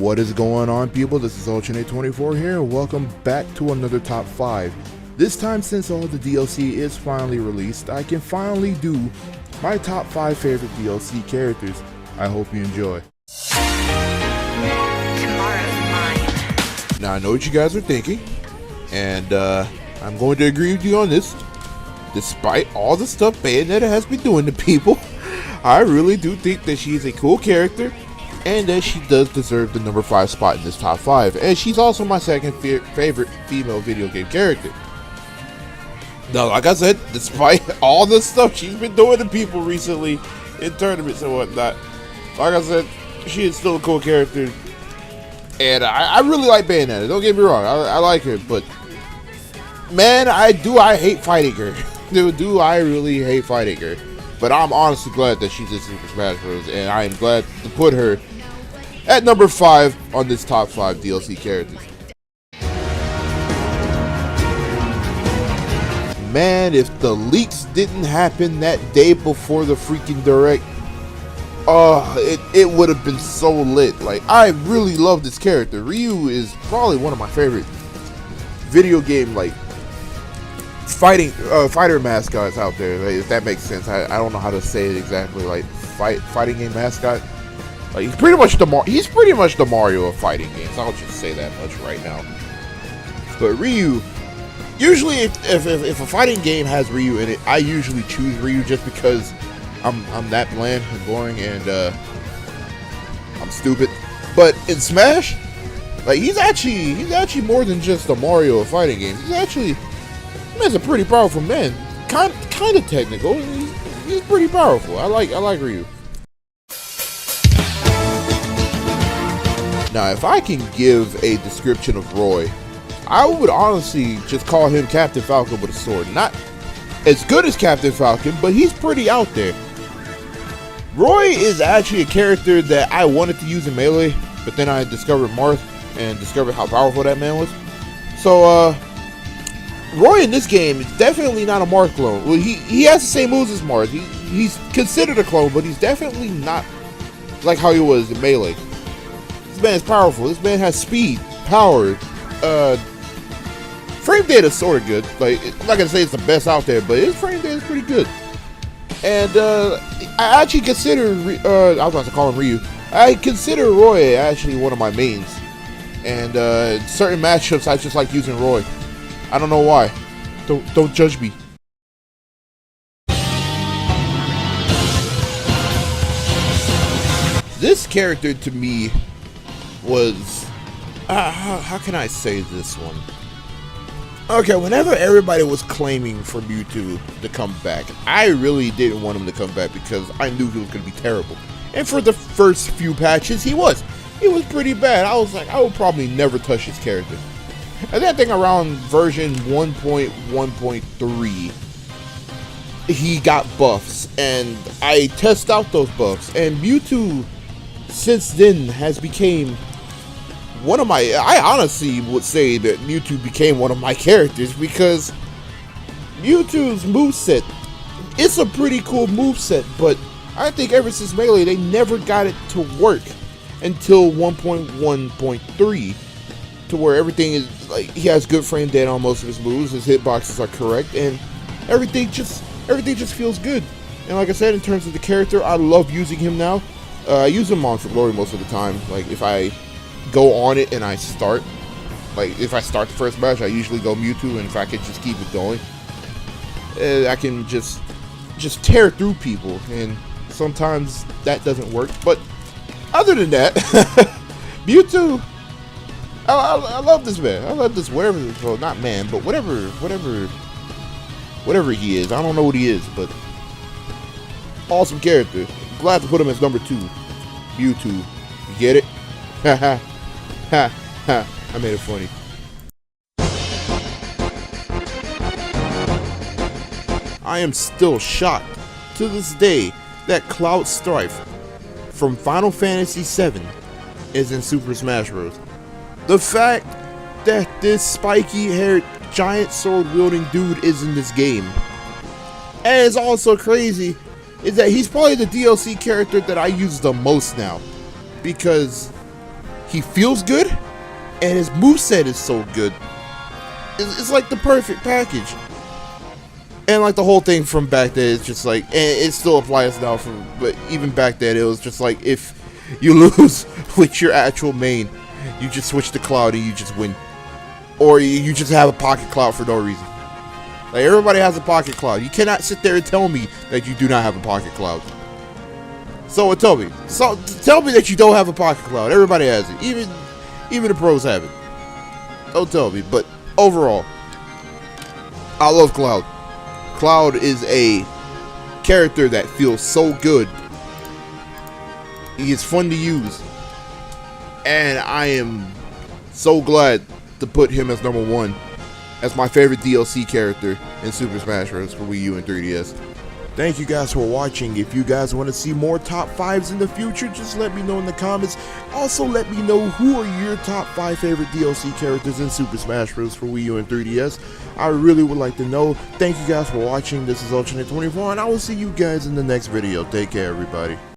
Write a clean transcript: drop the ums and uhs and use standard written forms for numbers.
What is going on, people? This is Ultranate24 here, and welcome back to another top 5. This time, since all the DLC is finally released, I can finally do my top 5 favorite DLC characters. I hope you enjoy. Tomorrow's mine. Now, I know what you guys are thinking, and I'm going to agree with you on this. Despite all the stuff Bayonetta has been doing to people, I really do think that she's a cool character, and that she does deserve the number 5 spot in this top 5. And she's also my second favorite female video game character. Now, like I said, despite all the stuff she's been doing to people recently in tournaments and whatnot, like I said, she is still a cool character. And I really like Bayonetta, don't get me wrong, I like her, but man, I hate fighting her. Do I really hate fighting her. But I'm honestly glad that she's in Super Smash Bros. And I am glad to put her at number 5 on this top 5 DLC characters. Man, if the leaks didn't happen that day before the freaking Direct, it would have been so lit. Like, I really love this character. Ryu is probably one of my favorite video game, like, fighter mascots out there, like, if that makes sense. I don't know how to say it exactly. Like, fighting game mascot. Like, he's pretty much the Mario of fighting games. I'll just say that much right now. But Ryu, usually if a fighting game has Ryu in it, I usually choose Ryu just because I'm that bland and boring and I'm stupid. But in Smash, like, he's actually more than just a Mario of fighting games. He's a pretty powerful man. Kind of technical. He's pretty powerful. I like Ryu. Now, if I can give a description of Roy, I would honestly just call him Captain Falcon with a sword. Not as good as Captain Falcon, but he's pretty out there. Roy is actually a character that I wanted to use in Melee, but then I discovered Marth and discovered how powerful that man was. So, Roy in this game is definitely not a Marth clone. Well, he has the same moves as Marth. He's considered a clone, but he's definitely not like how he was in Melee. This man is powerful. This man has speed, power, frame data is sort of good. Like, I'm not gonna say it's the best out there, but his frame data is pretty good. And I actually consider I was about to call him Ryu. I consider Roy actually one of my mains. And certain matchups, I just like using Roy. I don't know why. Don't judge me. This character to me was how can I say this one? Okay, whenever everybody was claiming for Mewtwo to come back, I really didn't want him to come back because I knew he was going to be terrible. And for the first few patches, he was pretty bad. I was like, I would probably never touch his character. And then I think around version 1.1.3, he got buffs, and I test out those buffs, and Mewtwo since then has became one of my, I honestly would say that Mewtwo became one of my characters because Mewtwo's moveset, it's a pretty cool moveset, but I think ever since Melee, they never got it to work until 1.1.3. To where everything is like, he has good frame data on most of his moves, his hitboxes are correct, and everything just feels good. And like I said, in terms of the character, I love using him now. I use him on for glory most of the time. Like, if I go on it and I start, like if I start the first match, I usually go Mewtwo, and if I can just keep it going, I can just tear through people. And sometimes that doesn't work, but other than that, Mewtwo. I love this man. I love this, whatever, well, not man, but whatever he is. I don't know what he is, but awesome character. Glad to put him as number 2. Mewtwo. You get it? Ha ha. Ha ha. I made it funny. I am still shocked to this day that Cloud Strife from Final Fantasy VII is in Super Smash Bros. The fact that this spiky-haired, giant sword-wielding dude is in this game. And it's also crazy is that he's probably the DLC character that I use the most now. Because he feels good, and his moveset is so good. It's like the perfect package. And like the whole thing from back then, it's just like, and it still applies now, but even back then, it was just like, if you lose with your actual main, you just switch to Cloud and you just win. Or you just have a pocket Cloud for no reason. Like, everybody has a pocket Cloud. You cannot sit there and tell me that you do not have a pocket Cloud. So tell me. So tell me that you don't have a pocket Cloud. Everybody has it. Even the pros have it. Don't tell me. But overall, I love Cloud. Cloud is a character that feels so good. He is fun to use. And I am so glad to put him as number 1 as my favorite DLC character in Super Smash Bros. For Wii U and 3DS. Thank you guys for watching. If you guys want to see more top 5s in the future, just let me know in the comments. Also, let me know who are your top 5 favorite DLC characters in Super Smash Bros. For Wii U and 3DS. I really would like to know. Thank you guys for watching. This is Ultimate 24, and I will see you guys in the next video. Take care, everybody.